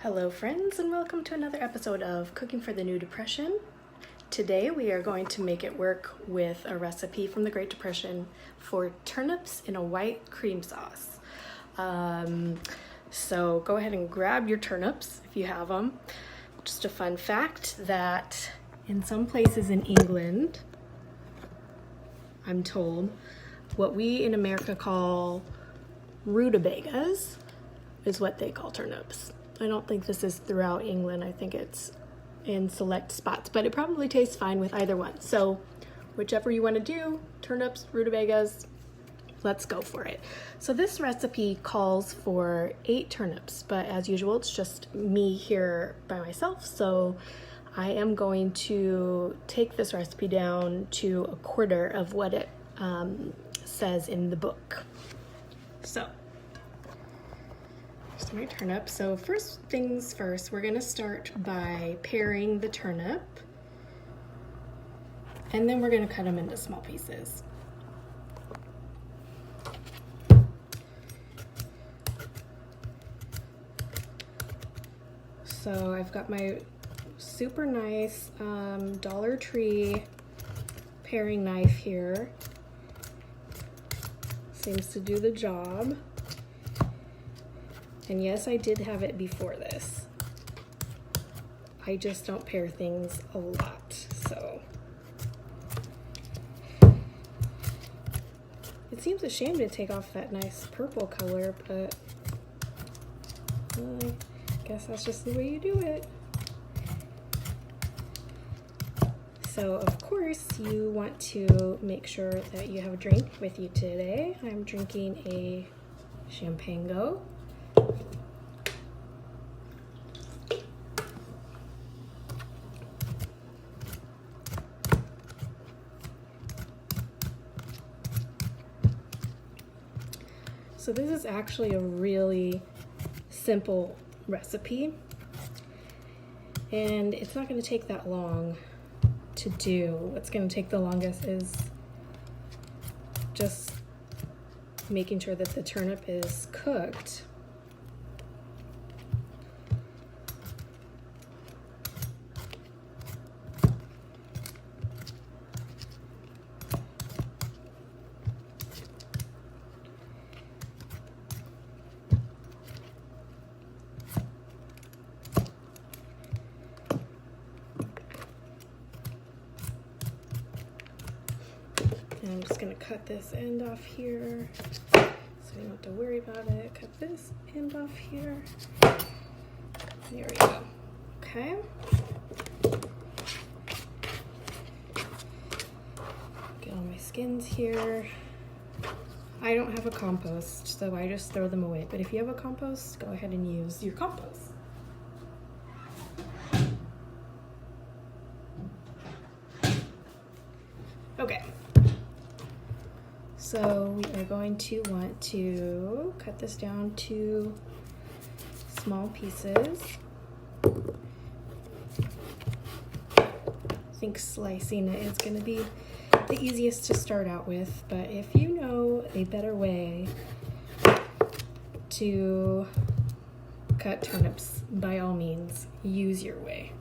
Hello friends, and welcome to another episode of Cooking for the New Depression. Today we are going to make it work with a recipe from the Great Depression for turnips in a white cream sauce. So go ahead and grab your turnips if you have them. Just a fun fact that in some places in England, I'm told, what we in America call rutabagas is what they call turnips. I don't think this is throughout England. I think it's in select spots, but it probably tastes fine with either one. So whichever you want to do, turnips, rutabagas, let's go for it. So this recipe calls for 8 turnips, but as usual, it's just me here by myself. So I am going to take this recipe down to a quarter of what it says in the book. So here's my turnip. So first things first, we're gonna start by paring the turnip, and then we're gonna cut them into small pieces. So I've got my super nice Dollar Tree paring knife here. Seems to do the job. And yes, I did have it before this. I just don't pare things a lot, so. It seems a shame to take off that nice purple color, but I guess that's just the way you do it. So of course you want to make sure that you have a drink with you today. I'm drinking a Champagne. So this is actually a really simple recipe, and it's not going to take that long to do. What's going to take the longest is just making sure that the turnip is cooked. And I'm just going to cut this end off here so you don't have to worry about it. Cut this end off here. There we go. Okay. Get all my skins here. I don't have a compost, so I just throw them away. But if you have a compost, go ahead and use your compost. Okay. So we are going to want to cut this down to small pieces. I think slicing it is going to be the easiest to start out with, but if you know a better way to cut turnips, by all means, use your way.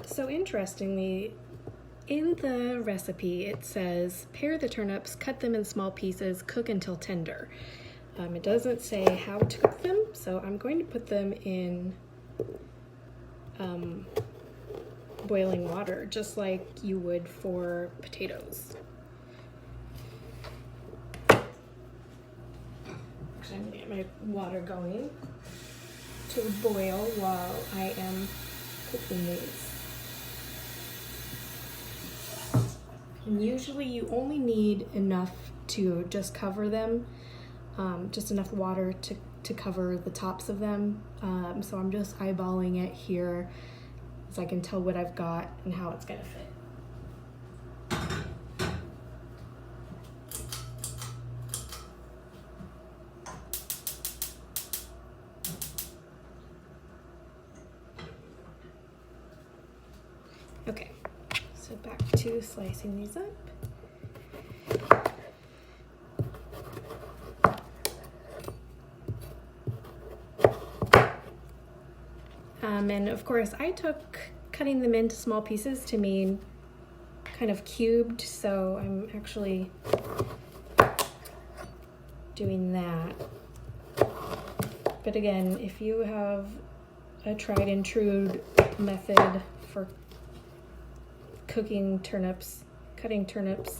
So interestingly, in the recipe it says pare the turnips, cut them in small pieces, cook until tender. It doesn't say how to cook them, so I'm going to put them in boiling water, just like you would for potatoes. Actually, I'm gonna get my water going to boil while I am cooking these. And usually you only need enough to just cover them, just enough water to cover the tops of them. So I'm just eyeballing it here so I can tell what I've got and how it's gonna fit. back to slicing these up. And of course I took cutting them into small pieces to mean kind of cubed, so I'm actually doing that. But again, if you have a tried and true method for cooking turnips, cutting turnips,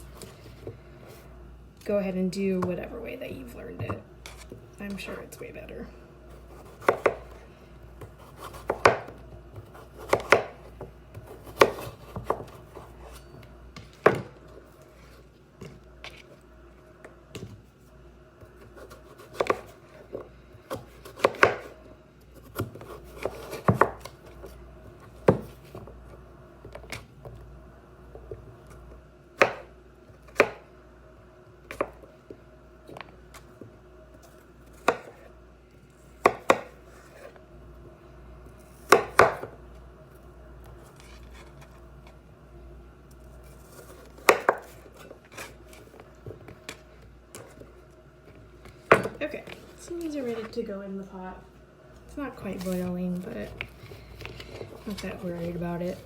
go ahead and do whatever way that you've learned it. I'm sure it's way better. Okay, so these are ready to go in the pot. It's not quite boiling, but not that worried about it.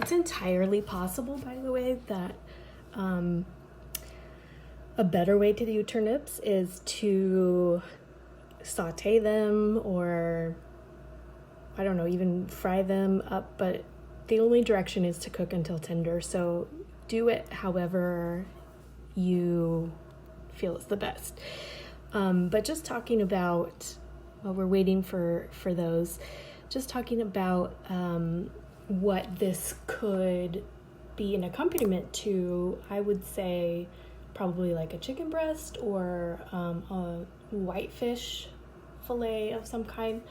It's entirely possible, by the way, that a better way to do turnips is to saute them, or I don't know, even fry them up, but the only direction is to cook until tender. So do it however you feel is the best. But just talking about, while we're waiting for those, just talking about what this could be an accompaniment to, I would say probably like a chicken breast or a whitefish fillet of some kind.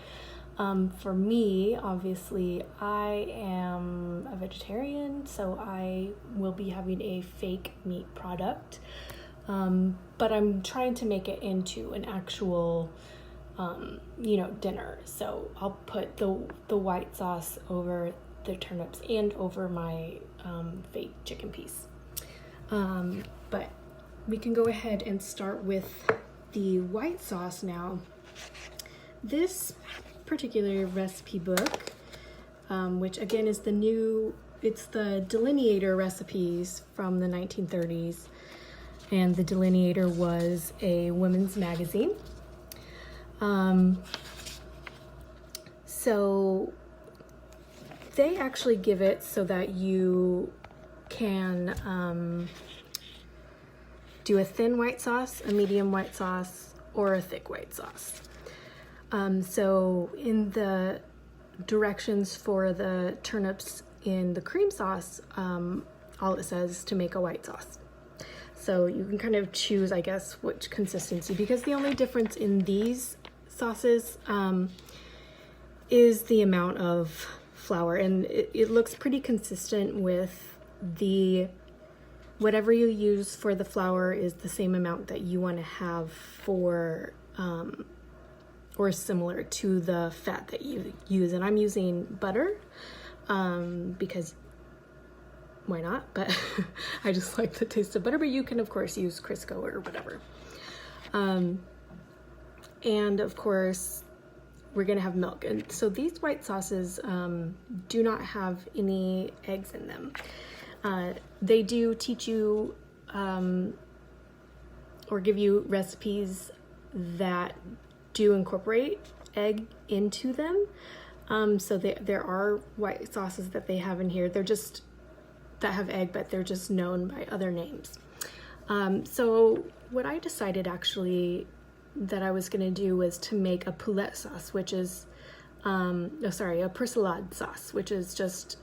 For me, obviously, I am a vegetarian, so I will be having a fake meat product, but I'm trying to make it into an actual dinner. So I'll put the white sauce over the turnips and over my fake chicken piece. But we can go ahead and start with the white sauce now. This particular recipe book, which again is it's the Delineator recipes from the 1930s, and the Delineator was a women's magazine. So they actually give it so that you can do a thin white sauce, a medium white sauce, or a thick white sauce. So in the directions for the turnips in the cream sauce, all it says is to make a white sauce. So you can kind of choose, I guess, which consistency, because the only difference in these sauces is the amount of flour, and it looks pretty consistent with whatever you use for the flour is the same amount that you want to have for or similar to the fat that you use. And I'm using butter because why not? But I just like the taste of butter, but you can of course use Crisco or whatever. And of course we're gonna have milk. And so these white sauces do not have any eggs in them. They do teach you or give you recipes that do incorporate egg into them. So there are white sauces that they have in here. They're just, that have egg, but they're just known by other names. So what I decided actually that I was gonna do was to make a poulet sauce, which is, a persilade sauce, which is just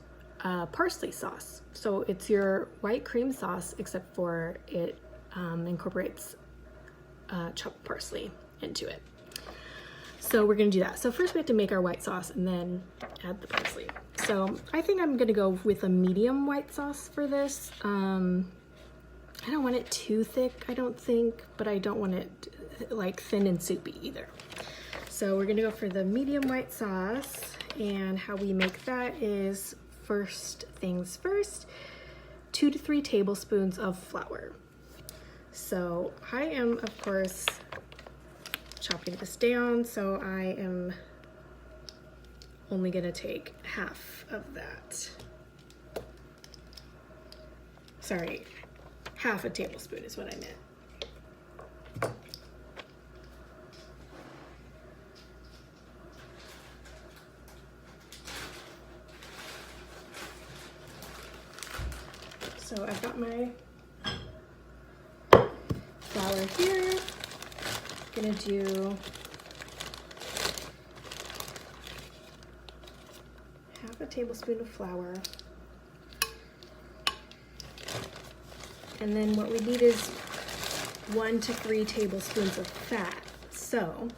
parsley sauce. So it's your white cream sauce, except for it incorporates chopped parsley into it. So we're gonna do that. So first we have to make our white sauce and then add the parsley. So I think I'm gonna go with a medium white sauce for this. I don't want it too thick, I don't think, but I don't want it like thin and soupy either. So we're gonna go for the medium white sauce, and how we make that is, first things first, 2 to 3 tablespoons of flour. So I am, of course, chopping this down, so I am only gonna take half of that. Sorry, half a tablespoon is what I meant. So I've got my flour here. I'm gonna do half a tablespoon of flour. And then what we need is 1 to 3 tablespoons of fat. So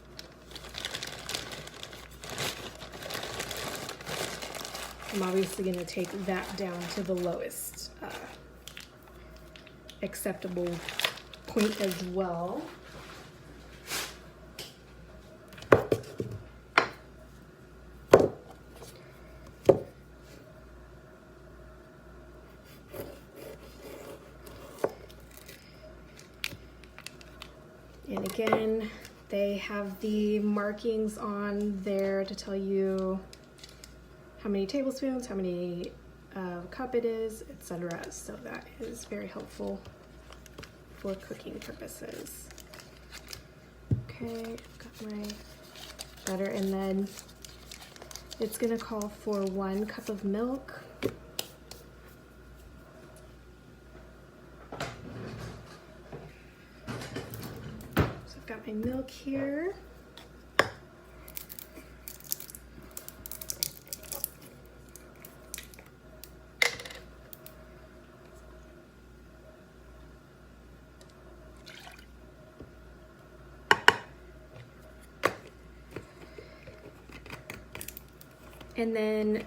I'm obviously going to take that down to the lowest acceptable point as well. And again, they have the markings on there to tell you how many tablespoons, how many cup it is, etc. So that is very helpful for cooking purposes. Okay, I've got my butter, and then it's gonna call for 1 cup of milk. Got my milk here. And then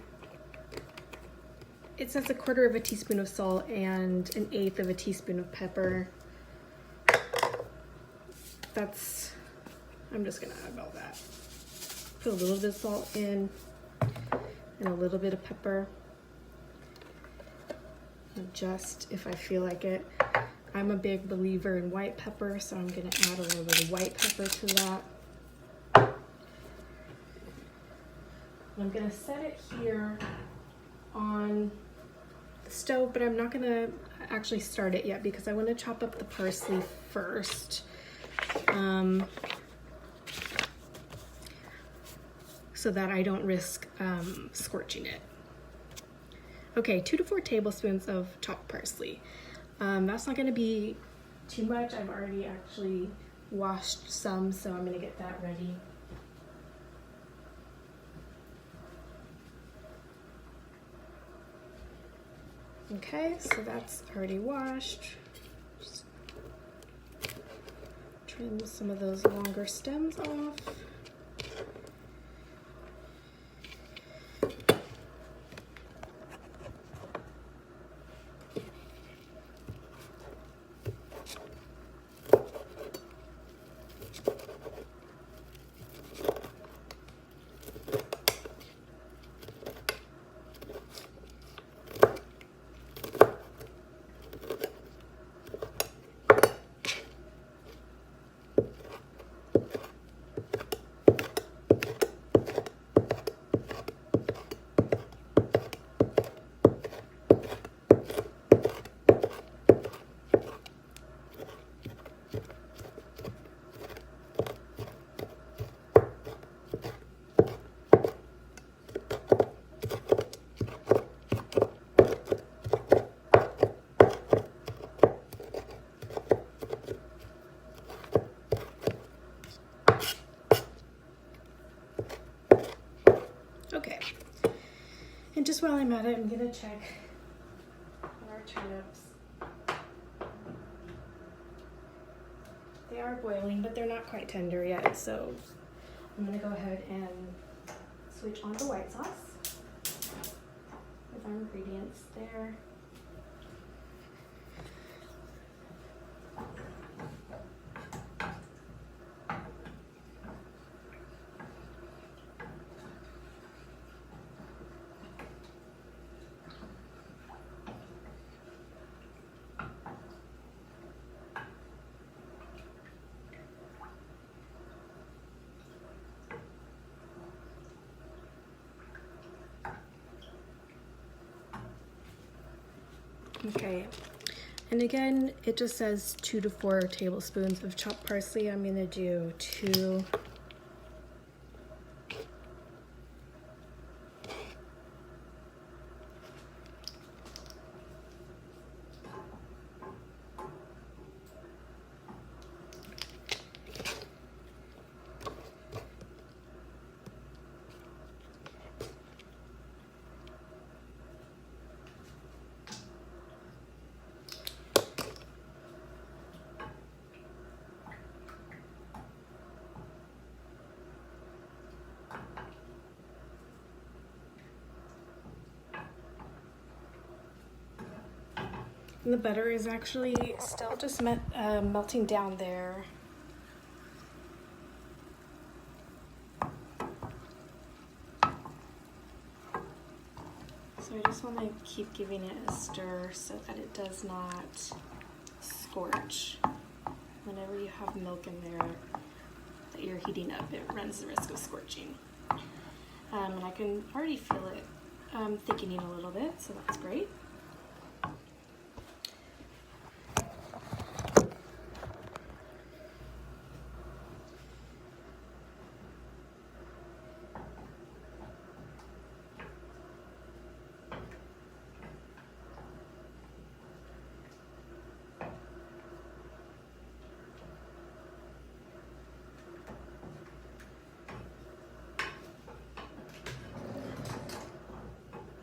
it says 1/4 teaspoon of salt and 1/8 teaspoon of pepper. I'm just gonna add all that. Put a little bit of salt in and a little bit of pepper. Adjust if I feel like it. I'm a big believer in white pepper, so I'm gonna add a little bit of white pepper to that. I'm gonna set it here on the stove, but I'm not gonna actually start it yet because I wanna chop up the parsley first. So that I don't risk scorching it. Okay, 2 to 4 tablespoons of chopped parsley. That's not gonna be too much. I've already actually washed some, so I'm gonna get that ready. Okay, so that's already washed. Just trim some of those longer stems off. just while I'm at it, I'm gonna check on our turnips. They are boiling, but they're not quite tender yet, so I'm gonna go ahead and switch on to white sauce with our ingredients there. Okay, and again, it just says 2 to 4 tablespoons of chopped parsley. I'm gonna do 2. And the butter is actually still just melting down there. So I just want to keep giving it a stir so that it does not scorch. Whenever you have milk in there that you're heating up, it runs the risk of scorching. And I can already feel it thickening a little bit, so that's great.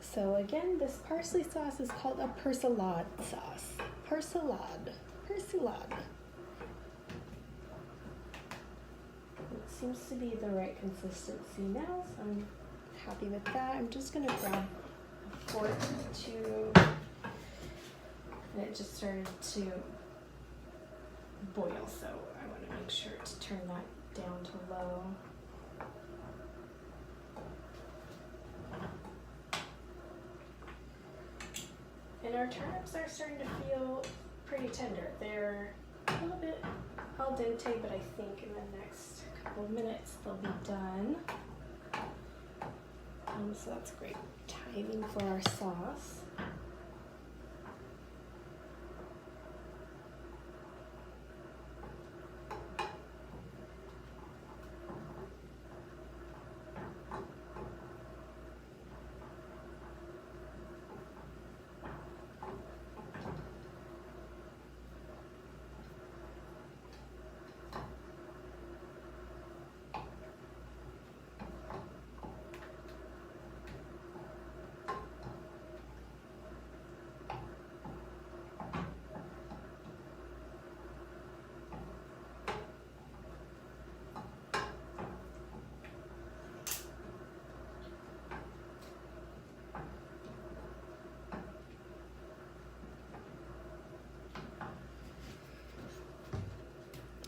So again, this parsley sauce is called a persillade sauce. Persillade. Persillade. It seems to be the right consistency now, so I'm happy with that. I'm just gonna grab a fork and it just started to boil, so I want to make sure to turn that down to low. And our turnips are starting to feel pretty tender. They're a little bit al dente, but I think in the next couple of minutes they'll be done. So that's great timing for our sauce.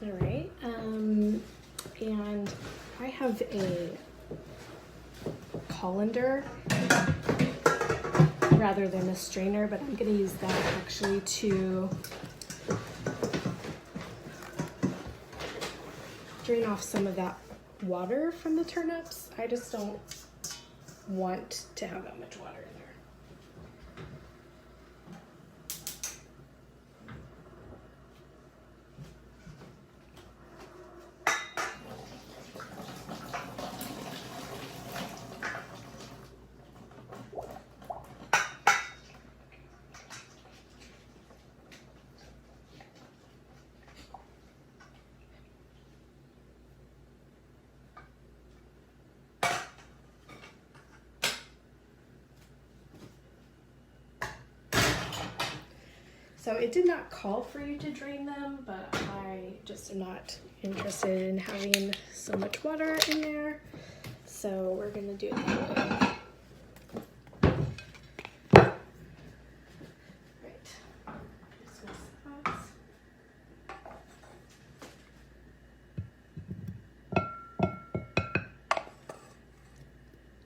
All right, and I have a colander rather than a strainer, but I'm gonna use that actually to drain off some of that water from the turnips. I just don't want to have that much water in there. So it did not call for you to drain them, but I just am not interested in having so much water in there. So we're gonna do it that way.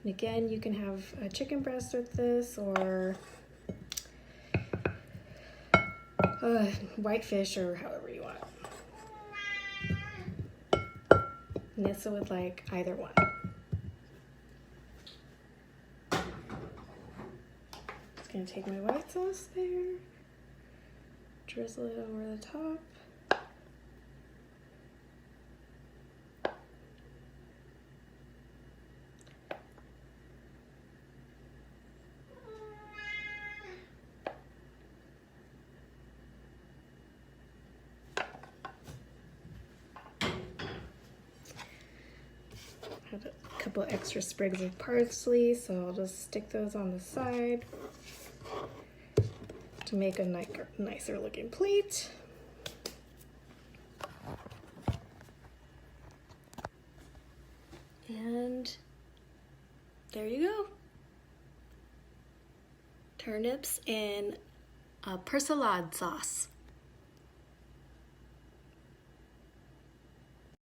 And again, you can have a chicken breast with this or whitefish or however you want. Nissa would like either one. Just gonna take my white sauce there, drizzle it over the top. Have a couple extra sprigs of parsley, so I'll just stick those on the side to make a nicer looking plate. And there you go. Turnips in a persalade sauce.